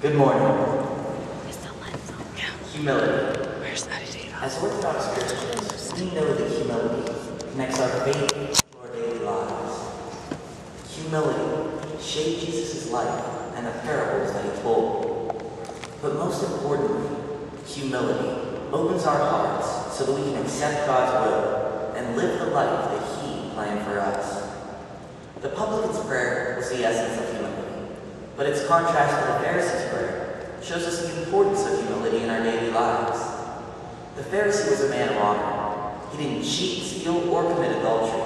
Good morning. Is the lens on? Yeah. Humility. Where's that? As Orthodox Christians, we know that humility connects our faith to our daily lives. Humility shaped Jesus' life and the parables that he told. But most importantly, humility opens our hearts so that we can accept God's will and live the life that he planned for us. The publican's prayer was the essence of humility, but its contrast to the Pharisee's prayer shows us the importance of humility in our daily lives. The Pharisee was a man of honor. He didn't cheat, steal, or commit adultery.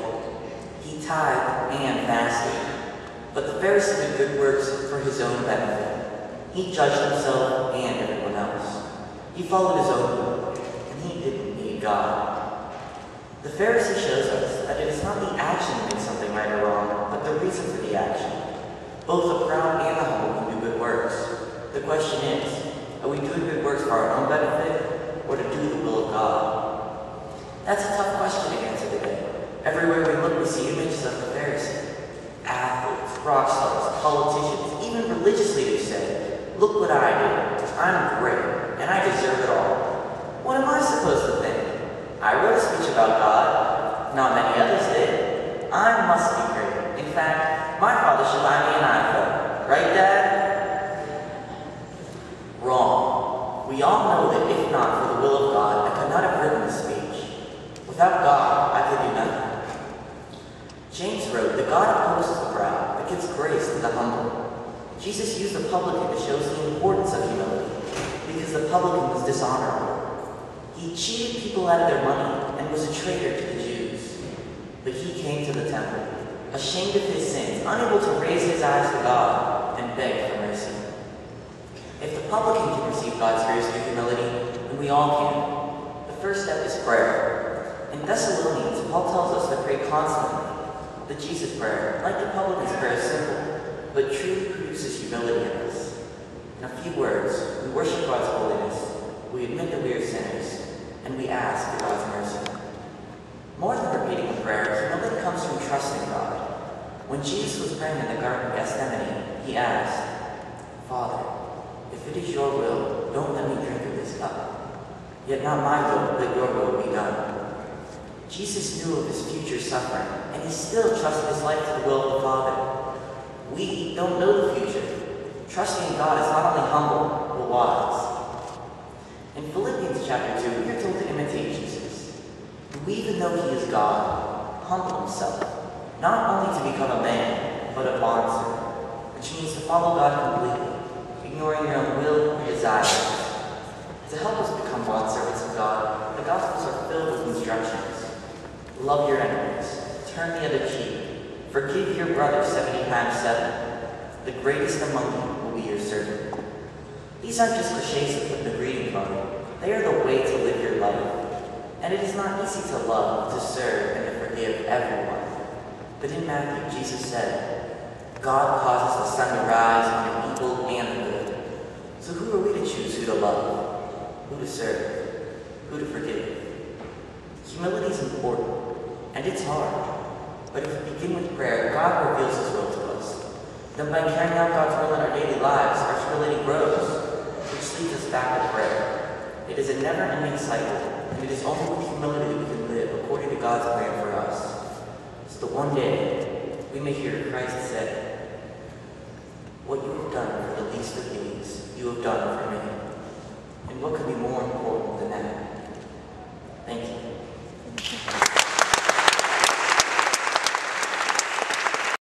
He tithed and fasted. But the Pharisee did good works for his own benefit. He judged himself and everyone else. He followed his own will, and he didn't need God. The Pharisee shows us that it is not the action that makes something right or wrong, but the reason for the action. Both the proud and the humble can do good works. The question is, are we doing good works for our own benefit, or to do the will of God? That's a tough question to answer today. Everywhere we look, we see images of the Pharisee. Athletes, rock stars, politicians, even religious leaders say, "Look what I do. I'm great, and I deserve it all." What am I supposed to think? I wrote a speech about God. Not many others did. I must be great. In fact, my father should buy me an iPhone. Right, Dad? Wrong. We all know that if not for the will of God, I could not have written this speech. Without God, I could do nothing. James wrote that God opposes the proud, but gives grace to the humble. Jesus used the publican to show us the importance of humility, because the publican was dishonorable. He cheated people out of their money and was a traitor to the Jews. But he came to the temple, ashamed of his sins, unable to raise his eyes to God, and begged for mercy. If the publican can receive God's grace through humility, then we all can. The first step is prayer. In Thessalonians, Paul tells us to pray constantly. The Jesus prayer, like the publican's prayer, is simple, but truly produces humility in us. In a few words, we worship God's holiness, we admit that we are sinners, and we ask for God's mercy. More than repeating a prayer, humility comes from trusting God. When Jesus was praying in the Garden of Gethsemane, he asked, "Father, if it is your will, don't let me drink of this cup. Yet not my will, but your will be done." Jesus knew of his future suffering, and he still trusted his life to the will of the Father. We don't know the future. Trusting in God is not only humble, but wise. In Philippians chapter 2, we are told to imitate Jesus, who, even though he is God, humbled himself, not only to become a man, but a bondservant, which means to follow God completely, ignoring your own will and desires. To help us become bondservants of God, the Gospels are filled with instructions. Love your enemies, turn the other cheek, forgive your brother 70 times 7. The greatest among you will be your servant. These aren't just cliches that put in the greeting card. They are the way to live your life. And it is not easy to love, to serve, and to forgive everyone. But in Matthew, Jesus said, "God causes the sun to rise on the evil and the good." So who are we to choose who to love, who to serve, who to forgive? Humility is important, and it's hard. But if we begin with prayer, God reveals his will to us. Then by carrying out God's will in our daily lives, our humility grows, which leads us back to prayer. It is a never-ending cycle, and it is only with humility that we can live according to God's plan for us. So that one day, we may hear Christ say, "What you have done for the least of these, you have done for me." And what could be more important than that?